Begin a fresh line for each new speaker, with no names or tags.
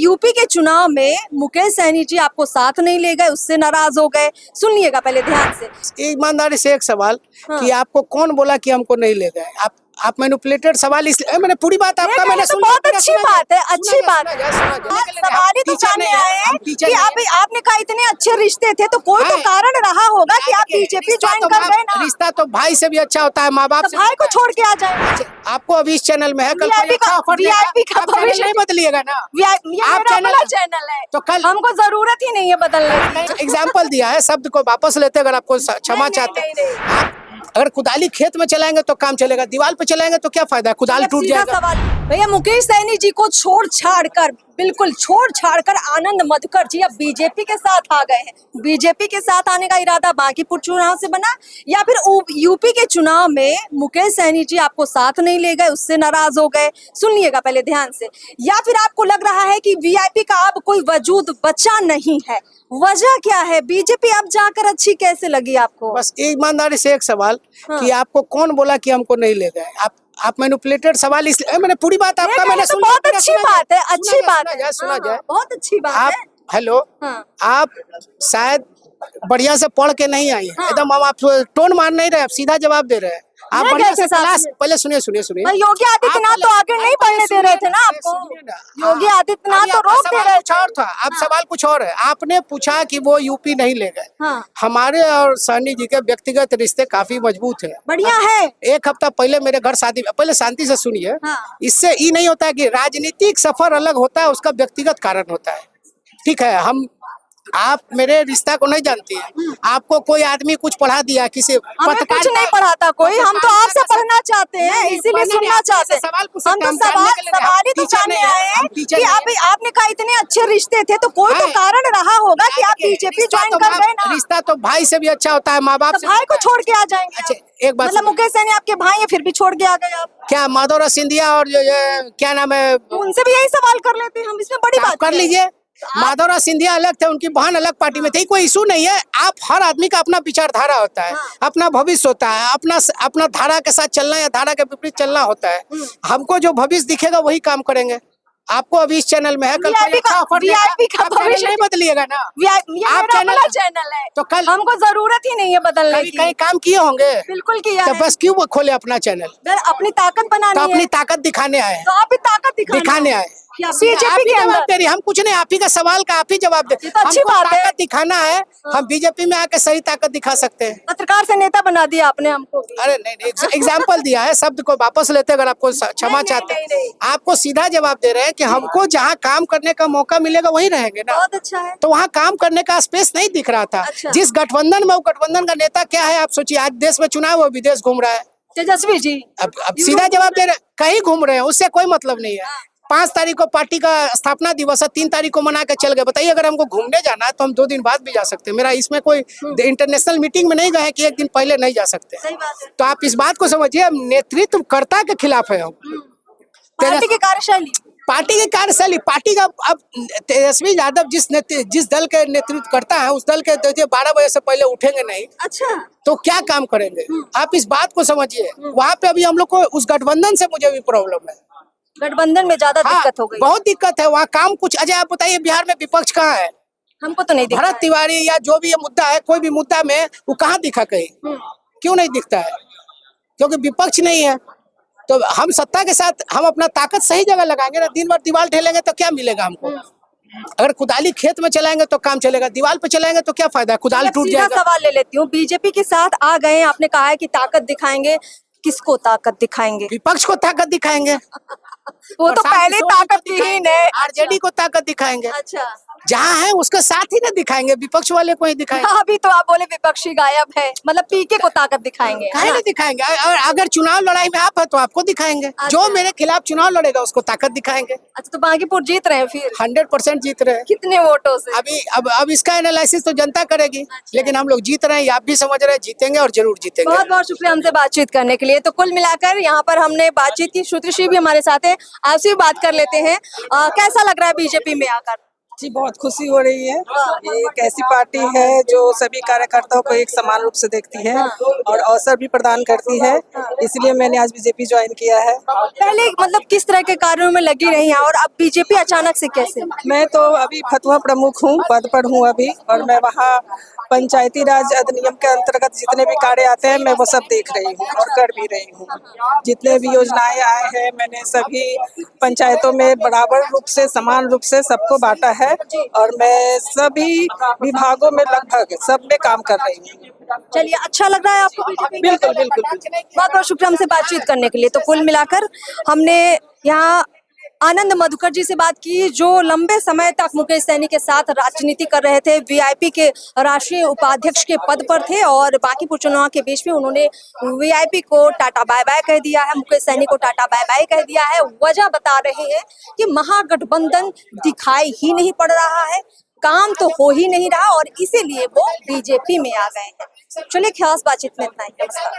UP के चुनाव में मुकेश सहनी जी आपको साथ नहीं ले गए, उससे नाराज हो गए। सुनिएगा पहले ध्यान से।
ईमानदारी से एक सवाल कि
हाँ।
आपको कौन बोला कि हमको नहीं ले गए? आप मैनिपुलेटेड सवाल इसलिए मैंने पूरी बात आपका मैंने
तो बहुत अच्छी बात है, अच्छी बात है। सवाल ही तो जानने आए हैं कि आपने कहा इतने अच्छे रिश्ते थे, तो कोई तो कारण रहा होगा कि आप बीजेपी ज्वाइन कर गए ना।
रिश्ता तो भाई से भी अच्छा होता है, माँ बाप से।
भाई को छोड़ के आ जाए।
आपको अभी इस चैनल में है, कल
वीआईपी का भविष्य
नहीं बदलिएगा ना।
आप चैनल है
तो कल
हमको जरूरत ही नहीं है बदलने की।
एग्जाम्पल दिया है, शब्द को वापस लेते अगर आपको क्षमा चाहते हैं। अगर कुदाली खेत में चलाएंगे तो काम चलेगा, दीवार पे चलाएंगे तो क्या फायदा है, कुदाल टूट जाएगा।
भैया मुकेश सहनी जी को बिल्कुल छोड़ छाड़ कर आनंद मधुकर जी अब बीजेपी के साथ आ गए हैं। बीजेपी के साथ आने का इरादा बांकीपुर चुनाव से बना, या फिर यूपी के चुनाव में मुकेश सहनी जी आपको साथ नहीं ले गए, उससे नाराज हो गए। सुनिएगा पहले ध्यान से। या फिर आपको लग रहा है कि वीआईपी का अब कोई वजूद बचा नहीं है, वजह क्या है? बीजेपी अब जाकर अच्छी कैसे लगी आपको?
बस ईमानदारी से एक सवाल कि
हाँ।
आपको कौन बोला कि हमको नहीं ले गए? आप मैनिपुलेटेड सवाल इसलिए मैंने पूरी बात आपका मैंने
तो बहुत अच्छी बात है, अच्छी बात है,
सुना जाए।
बहुत अच्छी बात
आप
है।
हेलो,
हाँ।
आप शायद बढ़िया से पढ़ के नहीं आई हैं।
हाँ।
एकदम आप टोन मार नहीं रहे, आप सीधा जवाब दे रहे हैं। आप बढ़िया से क्लास पहले सुनिए।
योगी आदित्यनाथ तो आगे नहीं पढ़ने दे रहे थे ना आपको। योगी आदित्यनाथ तो रोक दे रहे थे।
और था अब सवाल कुछ और है। आपने पूछा कि वो यूपी नहीं ले गए।
हाँ।
हमारे और सहनी जी के व्यक्तिगत रिश्ते काफी मजबूत है,
बढ़िया है।
एक हफ्ता पहले मेरे घर शादी, पहले शांति से सुनिए।
हाँ।
इससे ये नहीं होता कि राजनीतिक सफर अलग होता है, उसका व्यक्तिगत कारण होता है। ठीक है, आप मेरे रिश्ता को नहीं जानती हैं। आपको कोई आदमी कुछ पढ़ा दिया, किसी
कुछ नहीं पढ़ाता कोई, हम तो आपसे पढ़ना चाहते हैं, इसीलिए सुनना चाहते हैं। हम तो सवाल ही तो जानने आए हैं कि आपने कहा इतने अच्छे रिश्ते थे, तो कोई तो कारण रहा होगा कि आप बीजेपी ज्वाइन कर गए ना।
रिश्ता तो भाई से भी अच्छा होता है, माँ बाप से।
भाई को छोड़ के आ जाएंगे।
अच्छा एक बात,
मतलब मुकेश सहनी आपके भाई है, फिर भी छोड़ के आ गए आप?
क्या माधवराव सिंधिया और क्या नाम है,
उनसे भी यही सवाल कर लेते हैं हम, इसमें बड़ी बात
कर लीजिए। माधवराव सिंधिया अलग थे, उनकी बहन अलग पार्टी में थी, कोई इशू नहीं है। आप हर आदमी का अपना विचारधारा होता है।
हाँ।
अपना भविष्य होता है, अपना धारा के साथ चलना या धारा के विपरीत चलना होता है। हमको जो भविष्य दिखेगा वही काम करेंगे। आपको अभी इस चैनल में है, कल
वीआईपी का भविष्य
नहीं बदलिएगा ना।
आप चैनल है
तो कल
हमको जरूरत ही नहीं है बदलने की।
कहीं काम किए होंगे?
बिल्कुल किया
तो
है।
बस क्यों वो खोले अपना चैनल?
अपनी ताकत बनानी
तो
है।
अपनी ताकत दिखाने आए,
तो आप भी ताकत दिखाने आए। बीजेपी के अंदर
हम कुछ नहीं, आप ही का सवाल का आप ही जवाब दे।
तो अच्छी बात है,
ताकत दिखाना है। हम बीजेपी में आके सही ताकत दिखा सकते हैं।
पत्रकार से नेता बना दिया आपने हमको।
अरे नहीं, एग्जाम्पल दिया है, शब्द को वापस लेते अगर आपको क्षमा चाहते हैं। आपको सीधा जवाब दे रहे हैं कि हमको जहाँ काम करने का मौका मिलेगा वहीं रहेंगे ना।
बहुत अच्छा है।
तो वहाँ काम करने का स्पेस नहीं दिख रहा था।
अच्छा।
जिस गठबंधन में, वो गठबंधन का नेता क्या है आप सोचिए। आज देश में चुनाव है, विदेश घूम रहा है
तेजस्वी जी।
अब सीधा जवाब दे रहे हैं, कहीं घूम रहे हैं, उससे कोई मतलब नहीं है। 5 तारीख को पार्टी का स्थापना दिवस है, 3 तारीख को मना के चल गए। बताइए, अगर हमको घूमने जाना है तो हम 2 दिन बाद भी जा सकते हैं। मेरा इसमें कोई इंटरनेशनल मीटिंग में नहीं गए कि 1 दिन पहले नहीं जा सकते।
सही बात है।
तो आप इस बात को समझिए, हम नेतृत्वकर्ता के खिलाफ है। हम
पार्टी की कार्यशैली,
पार्टी का अब तेजस्वी यादव जिस दल के नेतृत्व करता है, उस दल के 12 बजे से पहले उठेंगे नहीं।
अच्छा,
तो क्या काम करेंगे? आप इस बात को समझिए। वहाँ पे अभी हम लोग को उस गठबंधन से मुझे भी प्रॉब्लम है।
गठबंधन में ज्यादा दिक्कत हो गई।
बहुत दिक्कत है वहाँ काम कुछ। अजय आप बताइए, बिहार में विपक्ष कहाँ है?
हमको तो नहीं दिखता।
भरत तिवारी या जो भी ये मुद्दा है, कोई भी मुद्दा में वो कहाँ दिखा कहीं? क्यों नहीं दिखता है? क्योंकि विपक्ष नहीं है। तो हम सत्ता के साथ हम अपना ताकत सही जगह लगाएंगे ना। दिन भर दीवार ढेलेंगे तो क्या मिलेगा हमको? अगर कुदाली खेत में चलाएंगे तो काम चलेगा, दीवार पे चलाएंगे तो क्या फायदा है, कुदाल टूट जाएगा।
सवाल ले लेती हूँ, बीजेपी के साथ आ गए, आपने कहा है कि ताकत दिखाएंगे, किसको ताकत दिखाएंगे?
विपक्ष को ताकत दिखाएंगे।
वो तो पहले ताकतहीन है।
आरजेडी को ताकत दिखाएंगे।
अच्छा,
जहाँ है उसके साथ ही ना दिखाएंगे, विपक्ष वाले को ही दिखाएंगे।
अभी तो आप बोले विपक्षी गायब है, मतलब पीके को ताकत दिखाएंगे।
काहे नहीं दिखाएंगे? अगर चुनाव लड़ाई में आप है तो आपको दिखाएंगे।
अच्छा।
जो मेरे खिलाफ चुनाव लड़ेगा उसको ताकत दिखाएंगे।
अच्छा, तो बांकीपुर जीत रहे हैं फिर?
100% जीत रहे हैं।
कितने वोटों से?
अब इसका एनालिसिस तो जनता करेगी।
अच्छा।
लेकिन हम लोग जीत रहे हैं, आप भी समझ रहे हैं, जीतेंगे और जरूर जीतेंगे।
बहुत बहुत शुक्रिया हमसे बातचीत करने के लिए। तो कुल मिलाकर यहाँ पर हमने बातचीत की, श्रुतिश्री भी हमारे साथ है, आपसे भी बात कर लेते हैं। कैसा लग रहा है बीजेपी में आकर?
जी बहुत खुशी हो रही है। ये एक ऐसी पार्टी है जो सभी कार्यकर्ताओं को एक समान रूप से देखती है और अवसर भी प्रदान करती है, इसलिए मैंने आज बीजेपी ज्वाइन किया है।
पहले मतलब किस तरह के कार्यों में लगी रही हैं और अब बीजेपी अचानक से कैसे?
मैं तो अभी फतवा प्रमुख हूँ, पद पर हूँ अभी, और मैं वहाँ पंचायती राज अधिनियम के अंतर्गत जितने भी कार्य आते हैं मैं वो सब देख रही हूँ और कर भी रही हूँ। जितने भी योजनाएं आए हैं मैंने सभी पंचायतों में बराबर रूप से समान रूप से सबको बांटा है और मैं सभी विभागों में लगभग सब में काम कर रही हूँ।
चलिए, अच्छा लग रहा है आपको बीजेपी?
बिल्कुल बिल्कुल बिल्कुल।
बहुत बहुत शुक्रिया हमसे बातचीत करने के लिए। तो कुल मिलाकर हमने यहाँ आनंद मधुकर जी से बात की, जो लंबे समय तक मुकेश सैनी के साथ राजनीति कर रहे थे, वीआईपी के राष्ट्रीय उपाध्यक्ष के पद पर थे और बांकीपुर चुनाव के बीच में उन्होंने वीआईपी को टाटा बाय बाय कह दिया है, मुकेश सैनी को टाटा बाय बाय कह दिया है। वजह बता रहे हैं कि महागठबंधन दिखाई ही नहीं पड़ रहा है, काम तो हो ही नहीं रहा और इसीलिए वो बीजेपी में आ गए हैं। चलिए, खास बातचीत में इतना ही। नमस्कार।